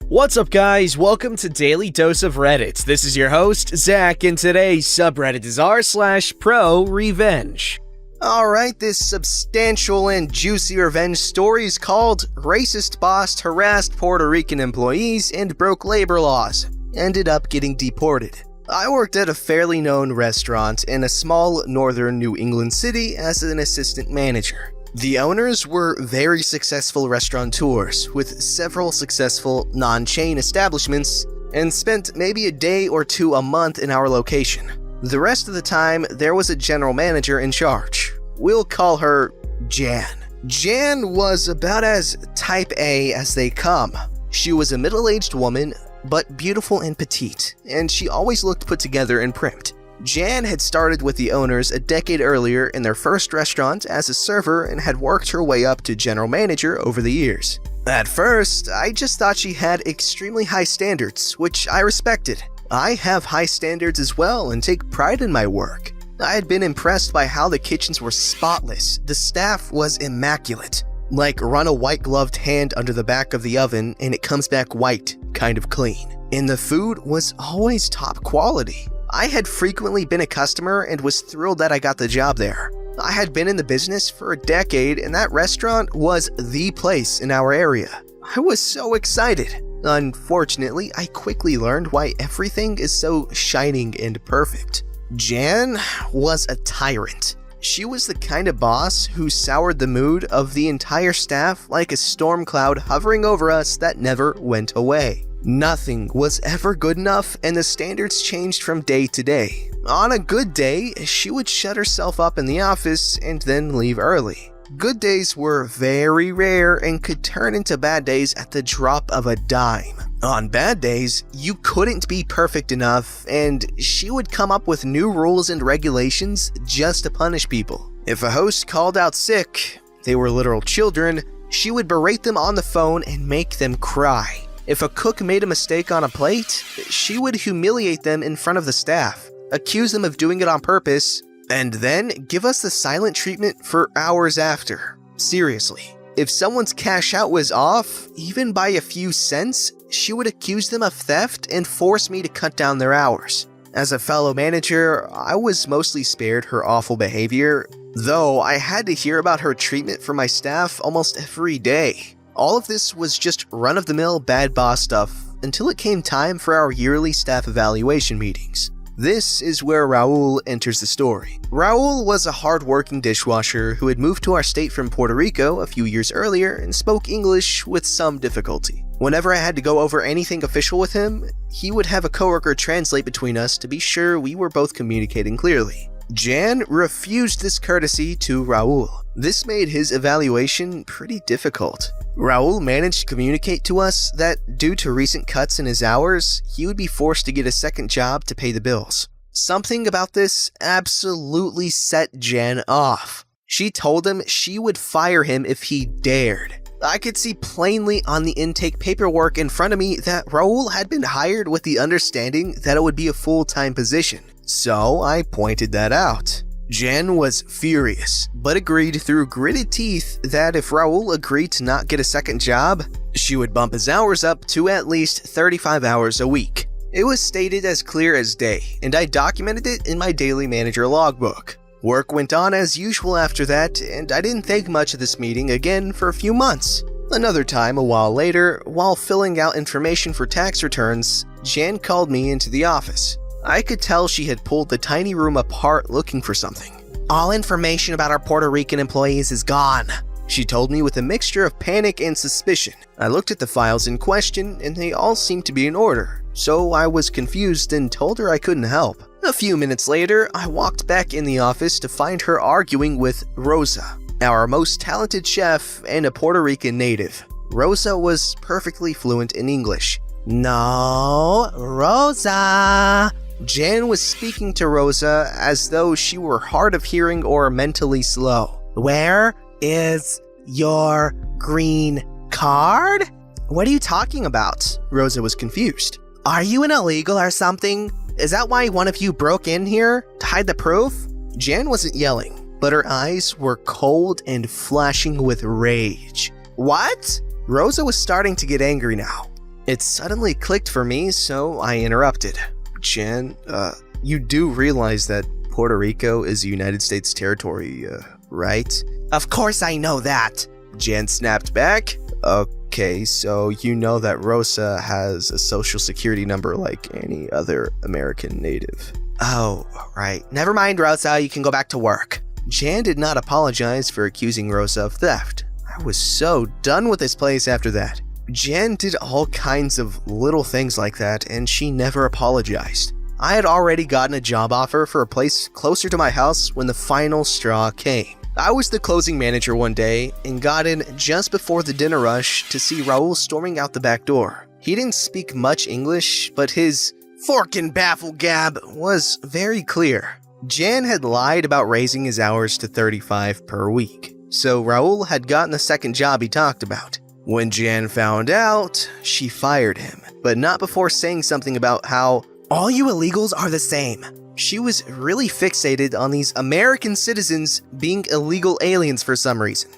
What's up, guys? Welcome to Daily Dose of Reddit. This is your host, Zach, and today's subreddit is r/ProRevenge. Alright, this substantial and juicy revenge story is called Racist Boss Harassed Puerto Rican Employees and Broke Labor Laws, Ended Up Getting Deported. I worked at a fairly known restaurant in a small northern New England city as an assistant manager. The owners were very successful restaurateurs with several successful non-chain establishments and spent maybe a day or two a month in our location. The rest of the time, there was a general manager in charge. We'll call her Jan. Jan was about as type A as they come. She was a middle-aged woman, but beautiful and petite, and she always looked put together and primed. Jan had started with the owners a decade earlier in their first restaurant as a server and had worked her way up to general manager over the years. At first, I just thought she had extremely high standards, which I respected. I have high standards as well and take pride in my work. I had been impressed by how the kitchens were spotless. The staff was immaculate. Like run a white-gloved hand under the back of the oven and it comes back white, kind of clean. And the food was always top quality. I had frequently been a customer and was thrilled that I got the job there. I had been in the business for a decade and that restaurant was the place in our area. I was so excited. Unfortunately, I quickly learned why everything is so shining and perfect. Jan was a tyrant. She was the kind of boss who soured the mood of the entire staff like a storm cloud hovering over us that never went away. Nothing was ever good enough, and the standards changed from day to day. On a good day, she would shut herself up in the office and then leave early. Good days were very rare and could turn into bad days at the drop of a dime. On bad days, you couldn't be perfect enough, and she would come up with new rules and regulations just to punish people. If a host called out sick, they were literal children, she would berate them on the phone and make them cry. If a cook made a mistake on a plate, she would humiliate them in front of the staff, accuse them of doing it on purpose, and then give us the silent treatment for hours after. Seriously. If someone's cash out was off, even by a few cents, she would accuse them of theft and force me to cut down their hours. As a fellow manager, I was mostly spared her awful behavior, though I had to hear about her treatment for my staff almost every day. All of this was just run-of-the-mill bad boss stuff until it came time for our yearly staff evaluation meetings. This is where Raul enters the story. Raul was a hard-working dishwasher who had moved to our state from Puerto Rico a few years earlier and spoke English with some difficulty. Whenever I had to go over anything official with him, he would have a coworker translate between us to be sure we were both communicating clearly. Jan refused this courtesy to Raul. This made his evaluation pretty difficult. Raul managed to communicate to us that due to recent cuts in his hours, he would be forced to get a second job to pay the bills. Something about this absolutely set Jan off. She told him she would fire him if he dared. I could see plainly on the intake paperwork in front of me that Raul had been hired with the understanding that it would be a full-time position. So I pointed that out. Jan was furious, but agreed through gritted teeth that if Raul agreed to not get a second job, she would bump his hours up to at least 35 hours a week. It was stated as clear as day, and I documented it in my daily manager logbook. Work went on as usual after that, and I didn't think much of this meeting again for a few months. Another time, a while later, while filling out information for tax returns, Jan called me into the office. I could tell she had pulled the tiny room apart looking for something. "All information about our Puerto Rican employees is gone," she told me with a mixture of panic and suspicion. I looked at the files in question and they all seemed to be in order, so I was confused and told her I couldn't help. A few minutes later, I walked back in the office to find her arguing with Rosa, our most talented chef and a Puerto Rican native. Rosa was perfectly fluent in English. "No, Rosa." Jan was speaking to Rosa as though she were hard of hearing or mentally slow. "Where is your green card?" "What are you talking about?" Rosa was confused. "Are you an illegal or something? Is that why one of you broke in here? To hide the proof?" Jan wasn't yelling, but her eyes were cold and flashing with rage. "What?" Rosa was starting to get angry now. It suddenly clicked for me, so I interrupted. Jan, you do realize that Puerto Rico is a United States territory, right? Of course I know that, Jan snapped back. Okay, so you know that Rosa has a social security number like any other American native. Oh, right. Never mind, Rosa, you can go back to work. Jan did not apologize for accusing Rosa of theft. I was so done with this place after that. Jan did all kinds of little things like that, and she never apologized. I had already gotten a job offer for a place closer to my house when the final straw came. I was the closing manager one day and got in just before the dinner rush to see Raul storming out the back door. He didn't speak much English, but his fork and baffle gab was very clear. Jan had lied about raising his hours to 35 per week, so Raul had gotten the second job he talked about. When Jan found out, she fired him, but not before saying something about how all you illegals are the same. She was really fixated on these American citizens being illegal aliens for some reason.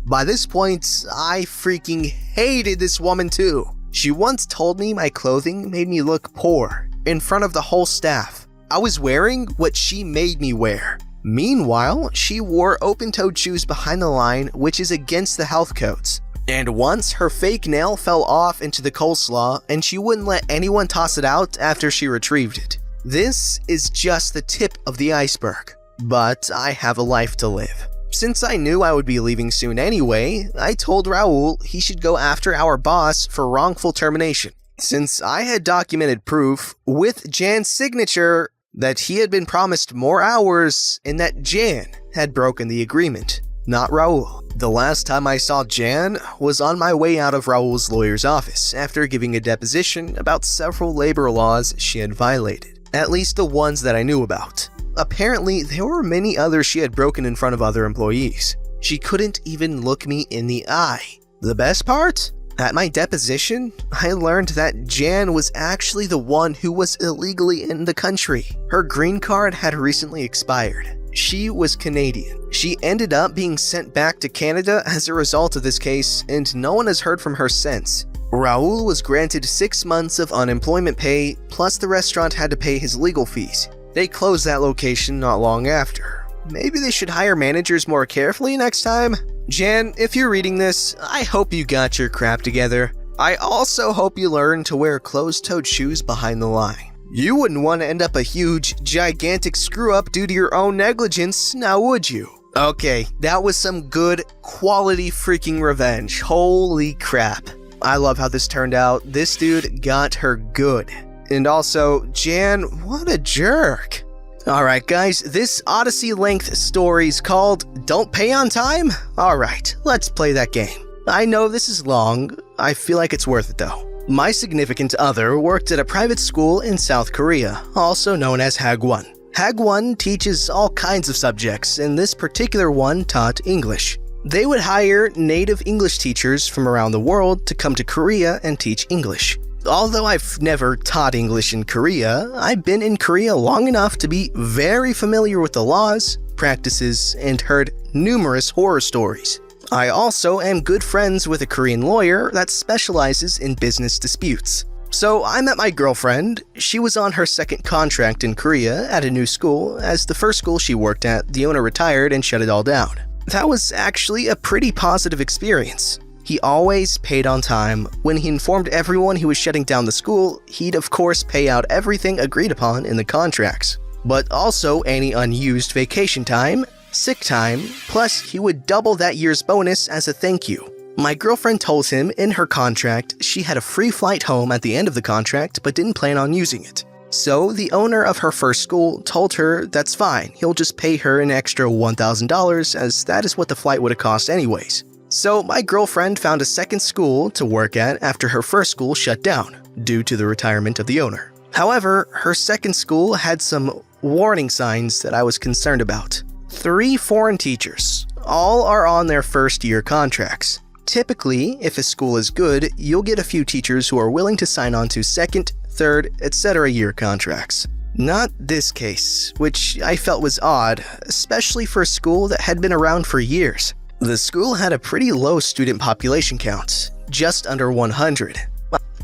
By this point, I freaking hated this woman too. She once told me my clothing made me look poor in front of the whole staff. I was wearing what she made me wear. Meanwhile, she wore open-toed shoes behind the line, which is against the health codes. And once her fake nail fell off into the coleslaw and she wouldn't let anyone toss it out after she retrieved it. This is just the tip of the iceberg, but I have a life to live. Since I knew I would be leaving soon anyway, I told Raul he should go after our boss for wrongful termination, since I had documented proof with Jan's signature that he had been promised more hours and that Jan had broken the agreement, not Raul. The last time I saw Jan was on my way out of Raul's lawyer's office after giving a deposition about several labor laws she had violated, at least the ones that I knew about. Apparently, there were many others she had broken in front of other employees. She couldn't even look me in the eye. The best part? At my deposition, I learned that Jan was actually the one who was illegally in the country. Her green card had recently expired. She was Canadian. She ended up being sent back to Canada as a result of this case, and no one has heard from her since. Raul was granted 6 months of unemployment pay, plus the restaurant had to pay his legal fees. They closed that location not long after. Maybe they should hire managers more carefully next time? Jan, if you're reading this, I hope you got your crap together. I also hope you learn to wear closed-toed shoes behind the line. You wouldn't want to end up a huge, gigantic screw-up due to your own negligence, now would you? Okay, that was some good, quality freaking revenge. Holy crap. I love how this turned out. This dude got her good. And also, Jan, what a jerk. Alright guys, this Odyssey-length story's called Don't Pay on Time? Alright, let's play that game. I know this is long, I feel like it's worth it though. My significant other worked at a private school in South Korea, also known as hagwon. Hagwon teaches all kinds of subjects, and this particular one taught English. They would hire native English teachers from around the world to come to Korea and teach English. Although I've never taught English in Korea, I've been in Korea long enough to be very familiar with the laws, practices, and heard numerous horror stories. I also am good friends with a Korean lawyer that specializes in business disputes. So I met my girlfriend. She was on her second contract in Korea at a new school, as the first school she worked at, the owner retired and shut it all down. That was actually a pretty positive experience. He always paid on time. When he informed everyone he was shutting down the school, he'd of course pay out everything agreed upon in the contracts, but also any unused vacation time, sick time, plus he would double that year's bonus as a thank you. My girlfriend told him in her contract she had a free flight home at the end of the contract but didn't plan on using it. So the owner of her first school told her that's fine, he'll just pay her an extra $1,000 as that is what the flight would have cost anyways. So my girlfriend found a second school to work at after her first school shut down, due to the retirement of the owner. However, her second school had some warning signs that I was concerned about. 3 foreign teachers. All are on their first year contracts. Typically, if a school is good, you'll get a few teachers who are willing to sign on to second, third, etc. year contracts. Not this case, which I felt was odd, especially for a school that had been around for years. The school had a pretty low student population count, just under 100.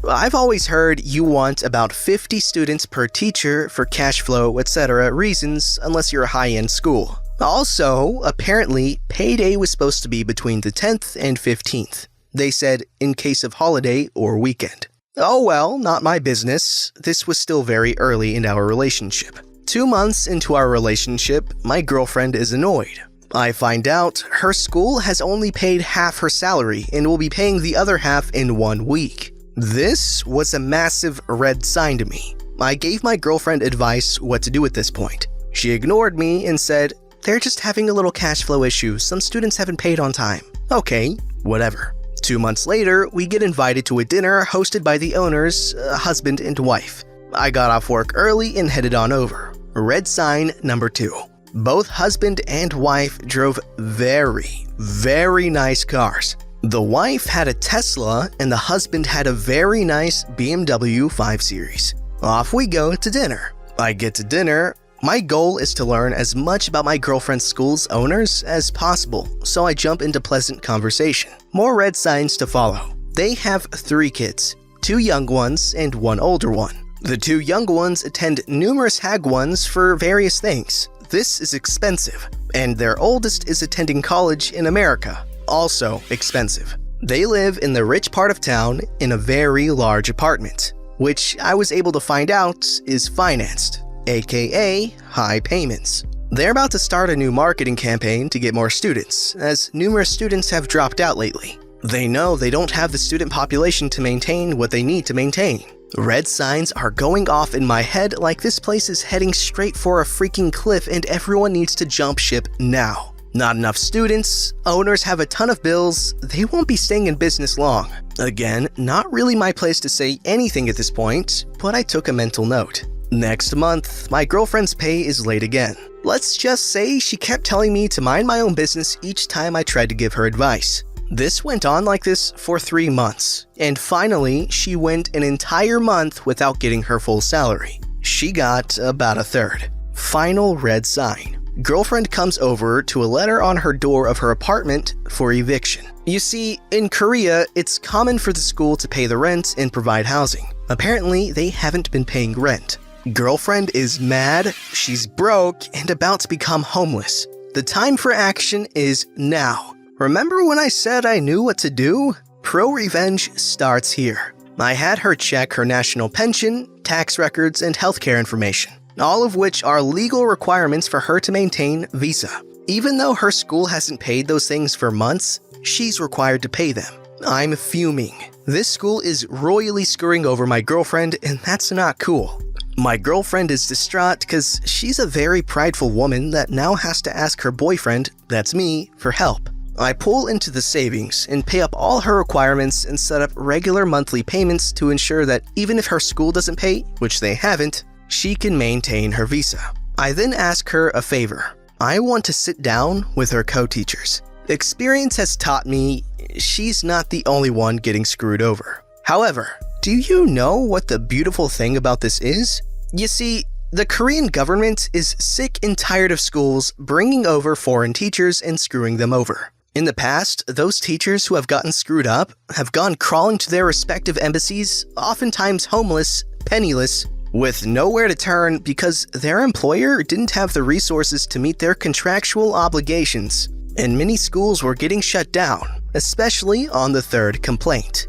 I've always heard you want about 50 students per teacher for cash flow, etc. reasons unless you're a high-end school. Also, apparently, payday was supposed to be between the 10th and 15th. They said in case of holiday or weekend. Oh well, not my business. This was still very early in our relationship. 2 months into our relationship, my girlfriend is annoyed. I find out her school has only paid half her salary and will be paying the other half in 1 week. This was a massive red sign to me. I gave my girlfriend advice what to do at this point. She ignored me and said, "They're just having a little cash flow issue. Some students haven't paid on time." Okay, whatever. 2 months later, we get invited to a dinner hosted by the owners, husband and wife. I got off work early and headed on over. Red sign number 2. Both husband and wife drove very, very nice cars. The wife had a Tesla and the husband had a very nice BMW 5 Series. Off we go to dinner. I get to dinner. My goal is to learn as much about my girlfriend's school's owners as possible, so I jump into pleasant conversation. More red signs to follow. They have 3 kids, 2 young ones and 1 older one. The 2 young ones attend numerous hagwons for various things. This is expensive, and their oldest is attending college in America, also expensive. They live in the rich part of town in a very large apartment, which I was able to find out is financed, aka high payments. They're about to start a new marketing campaign to get more students, as numerous students have dropped out lately. They know they don't have the student population to maintain what they need to maintain. Red signs are going off in my head like this place is heading straight for a freaking cliff and everyone needs to jump ship now. Not enough students, owners have a ton of bills, they won't be staying in business long. Again, not really my place to say anything at this point, but I took a mental note. Next month, my girlfriend's pay is late again. Let's just say she kept telling me to mind my own business each time I tried to give her advice. This went on like this for 3 months, and finally, she went an entire month without getting her full salary. She got about a third. Final red sign. Girlfriend comes over to a letter on her door of her apartment for eviction. You see, in Korea, it's common for the school to pay the rent and provide housing. Apparently, they haven't been paying rent. Girlfriend is mad, she's broke, and about to become homeless. The time for action is now. Remember when I said I knew what to do? ProRevenge starts here. I had her check her national pension, tax records, and healthcare information, all of which are legal requirements for her to maintain visa. Even though her school hasn't paid those things for months, she's required to pay them. I'm fuming. This school is royally screwing over my girlfriend, and that's not cool. My girlfriend is distraught because she's a very prideful woman that now has to ask her boyfriend, that's me, for help. I pull into the savings and pay up all her requirements and set up regular monthly payments to ensure that even if her school doesn't pay, which they haven't, she can maintain her visa. I then ask her a favor. I want to sit down with her co-teachers. Experience has taught me she's not the only one getting screwed over. However, do you know what the beautiful thing about this is? You see, the Korean government is sick and tired of schools bringing over foreign teachers and screwing them over. In the past, those teachers who have gotten screwed up have gone crawling to their respective embassies, oftentimes homeless, penniless, with nowhere to turn because their employer didn't have the resources to meet their contractual obligations, and many schools were getting shut down, especially on the 3rd complaint.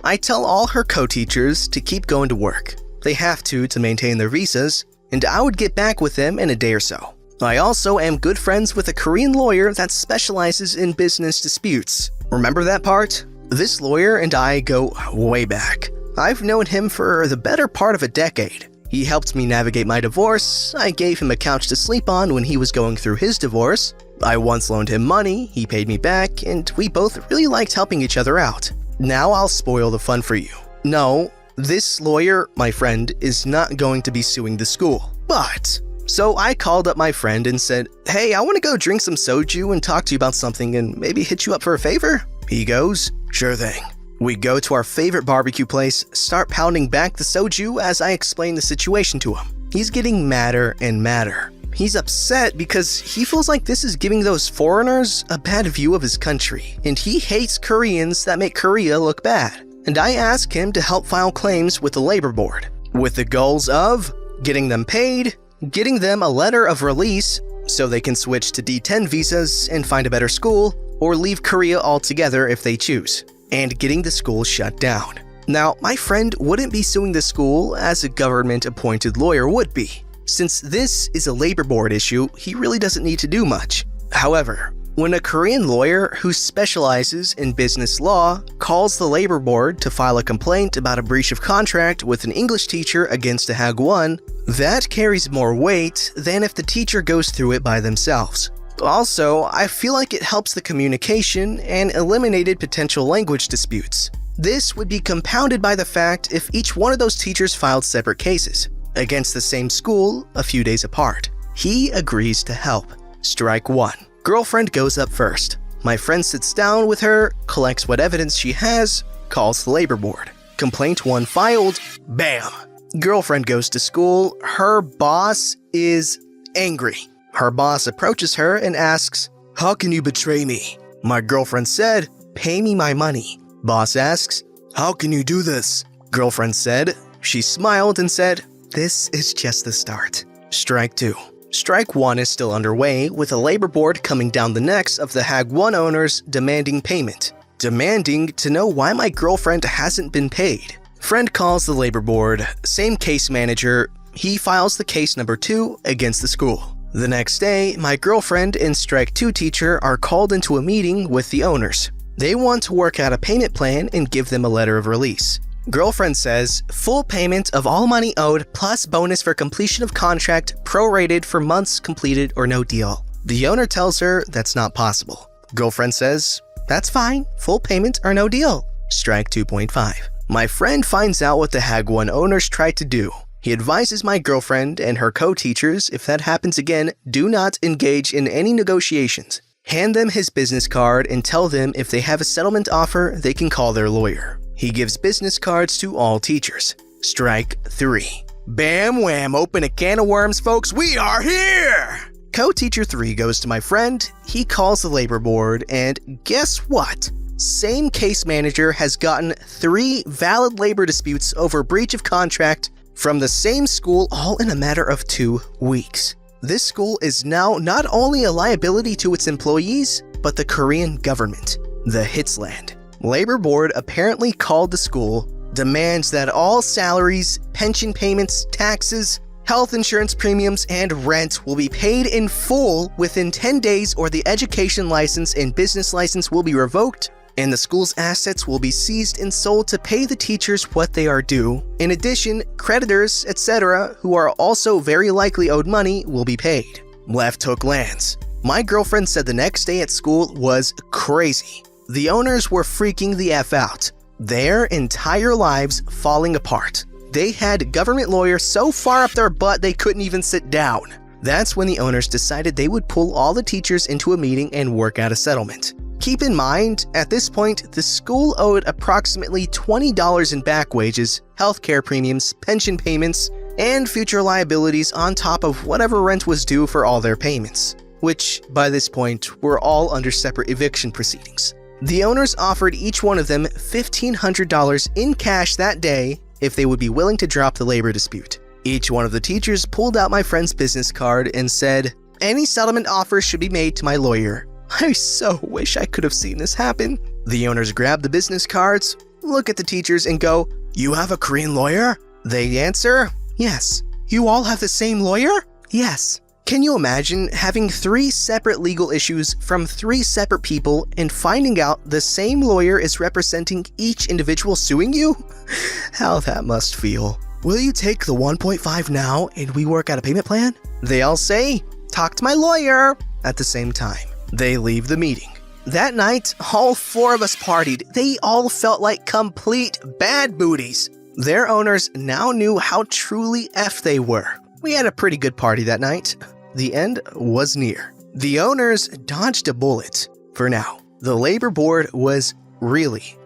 I tell all her co-teachers to keep going to work. They have to maintain their visas, and I would get back with them in a day or so. I also am good friends with a Korean lawyer that specializes in business disputes. Remember that part? This lawyer and I go way back. I've known him for the better part of a decade. He helped me navigate my divorce, I gave him a couch to sleep on when he was going through his divorce, I once loaned him money, he paid me back, and we both really liked helping each other out. Now I'll spoil the fun for you. No, this lawyer, my friend, is not going to be suing the school. But, so I called up my friend and said, "Hey, I want to go drink some soju and talk to you about something and maybe hit you up for a favor?" He goes, "Sure thing." We go to our favorite barbecue place, start pounding back the soju as I explain the situation to him. He's getting madder and madder. He's upset because he feels like this is giving those foreigners a bad view of his country, and he hates Koreans that make Korea look bad. and I ask him to help file claims with the labor board, with the goals of getting them paid, getting them a letter of release so they can switch to D10 visas and find a better school, or leave Korea altogether if they choose, and getting the school shut down. Now, my friend wouldn't be suing the school as a government-appointed lawyer would be. Since this is a labor board issue, he really doesn't need to do much. However, when a Korean lawyer who specializes in business law calls the labor board to file a complaint about a breach of contract with an English teacher against a hagwon, that carries more weight than if the teacher goes through it by themselves. Also, I feel like it helps the communication and eliminated potential language disputes. This would be compounded by the fact if each one of those teachers filed separate cases against the same school a few days apart. He agrees to help. Strike 1. Girlfriend goes up first. My friend sits down with her, collects what evidence she has, calls the labor board. Complaint 1 filed. Bam! Girlfriend goes to school. Her boss is angry. Her boss approaches her and asks, "How can you betray me?" My girlfriend said, "Pay me my money." Boss asks, "How can you do this?" Girlfriend said. She smiled and said, "This is just the start." Strike 2. Strike 1 is still underway, with the labor board coming down the necks of the hagwon owners demanding payment. Demanding to know why my girlfriend hasn't been paid. Friend calls the labor board, same case manager. He files the case number 2 against the school. The next day, my girlfriend and Strike 2 teacher are called into a meeting with the owners. They want to work out a payment plan and give them a letter of release. Girlfriend says, full payment of all money owed plus bonus for completion of contract prorated for months completed or no deal. The owner tells her that's not possible. Girlfriend says, that's fine, full payment or no deal. Strike 2.5. My friend finds out what the hagwon owners tried to do. He advises my girlfriend and her co-teachers if that happens again, do not engage in any negotiations. Hand them his business card and tell them if they have a settlement offer, they can call their lawyer. He gives business cards to all teachers. Strike 3. Bam wham, open a can of worms, folks, we are here! Co-teacher 3 goes to my friend, he calls the labor board, and guess what? Same case manager has gotten 3 valid labor disputes over breach of contract from the same school all in a matter of 2 weeks. This school is now not only a liability to its employees, but the Korean government, the Hitsland. Labor Board apparently called the school, demands that all salaries, pension payments, taxes, health insurance premiums, and rent will be paid in full within 10 days or the education license and business license will be revoked, and the school's assets will be seized and sold to pay the teachers what they are due. In addition, creditors, etc., who are also very likely owed money, will be paid. Left hook lands. My girlfriend said the next day at school was crazy. The owners were freaking the F out. Their entire lives falling apart. They had government lawyers so far up their butt they couldn't even sit down. That's when the owners decided they would pull all the teachers into a meeting and work out a settlement. Keep in mind, at this point, the school owed approximately $20 in back wages, healthcare premiums, pension payments, and future liabilities on top of whatever rent was due for all their payments, which, by this point, were all under separate eviction proceedings. The owners offered each one of them $1,500 in cash that day if they would be willing to drop the labor dispute. Each one of the teachers pulled out my friend's business card and said, "Any settlement offers should be made to my lawyer." I so wish I could have seen this happen. The owners grab the business cards, look at the teachers and go, "You have a Korean lawyer?" They answer, "Yes." "You all have the same lawyer?" "Yes." Can you imagine having 3 separate legal issues from 3 separate people and finding out the same lawyer is representing each individual suing you? How that must feel. "Will you take the 1.5 now and we work out a payment plan?" They all say, "Talk to my lawyer," at the same time. They leave the meeting. That night, all 4 of us partied. They all felt like complete bad booties. Their owners now knew how truly F they were. We had a pretty good party that night. The end was near. The owners dodged a bullet. For now, the labor board was really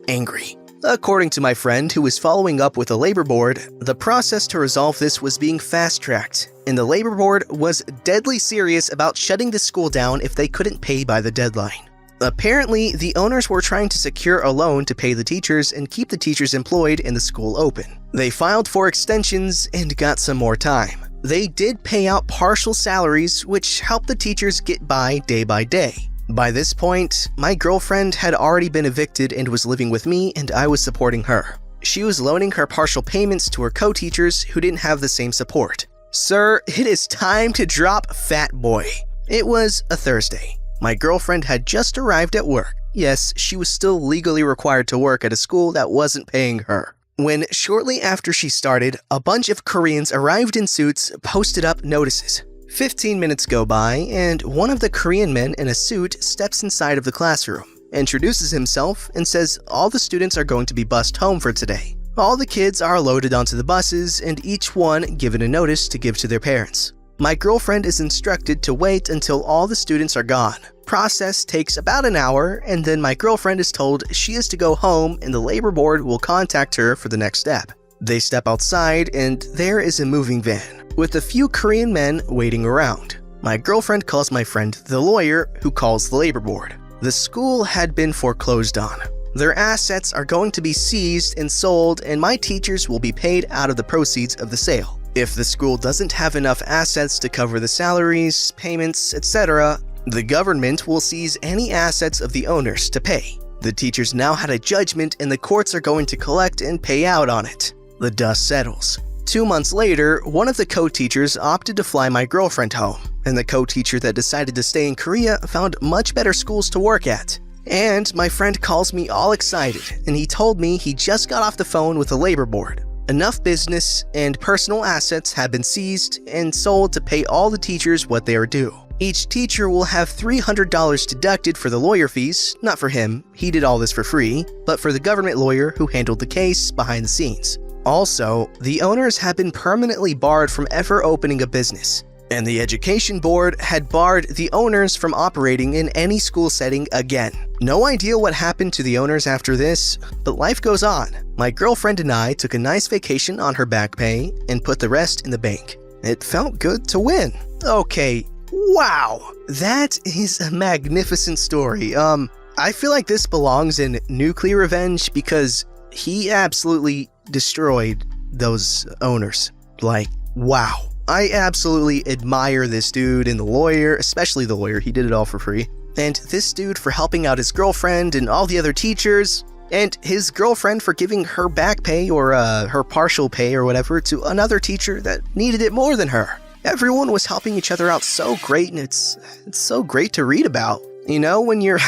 angry. According to my friend who was following up with the labor board, the process to resolve this was being fast-tracked, and the labor board was deadly serious about shutting the school down if they couldn't pay by the deadline. Apparently, the owners were trying to secure a loan to pay the teachers and keep the teachers employed and the school open. They filed for extensions and got some more time. They did pay out partial salaries, which helped the teachers get by day. By this point, my girlfriend had already been evicted and was living with me, and I was supporting her. She was loaning her partial payments to her co-teachers who didn't have the same support. Sir, it is time to drop Fat Boy. It was a Thursday. My girlfriend had just arrived at work. Yes, she was still legally required to work at a school that wasn't paying her. When shortly after she started, a bunch of Koreans arrived in suits, posted up notices. 15 minutes go by, and one of the Korean men in a suit steps inside of the classroom, introduces himself, and says all the students are going to be bused home for today. All the kids are loaded onto the buses, and each one given a notice to give to their parents. My girlfriend is instructed to wait until all the students are gone. Process takes about an hour, and then my girlfriend is told she is to go home and the labor board will contact her for the next step. They step outside, and there is a moving van with a few Korean men waiting around. My girlfriend calls my friend the lawyer, who calls the labor board. The school had been foreclosed on. Their assets are going to be seized and sold, and my teachers will be paid out of the proceeds of the sale. If the school doesn't have enough assets to cover the salaries, payments, etc., the government will seize any assets of the owners to pay. The teachers now had a judgment, and the courts are going to collect and pay out on it. The dust settles. 2 months later, one of the co-teachers opted to fly my girlfriend home, and the co-teacher that decided to stay in Korea found much better schools to work at. And my friend calls me all excited, and he told me he just got off the phone with the labor board. Enough business and personal assets have been seized and sold to pay all the teachers what they are due. Each teacher will have $300 deducted for the lawyer fees, not for him, he did all this for free, but for the government lawyer who handled the case behind the scenes. Also, the owners have been permanently barred from ever opening a business, and the education board had barred the owners from operating in any school setting again. No idea what happened to the owners after this, but life goes on. My girlfriend and I took a nice vacation on her back pay and put the rest in the bank. It felt good to win. Okay, wow, that is a magnificent story. I feel like this belongs in Nuclear Revenge because he absolutely destroyed those owners. Like, wow. I absolutely admire this dude and the lawyer, especially the lawyer, he did it all for free. And this dude for helping out his girlfriend and all the other teachers, and his girlfriend for giving her back pay or her partial pay or whatever to another teacher that needed it more than her. Everyone was helping each other out so great, and it's so great to read about. You know, when you're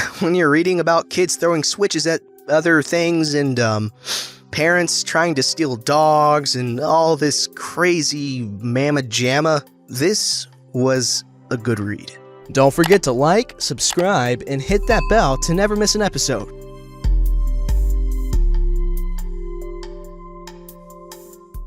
reading about kids throwing switches at other things and parents trying to steal dogs and all this crazy mamma jamma, this was a good read. Don't forget to like, subscribe, and hit that bell to never miss an episode.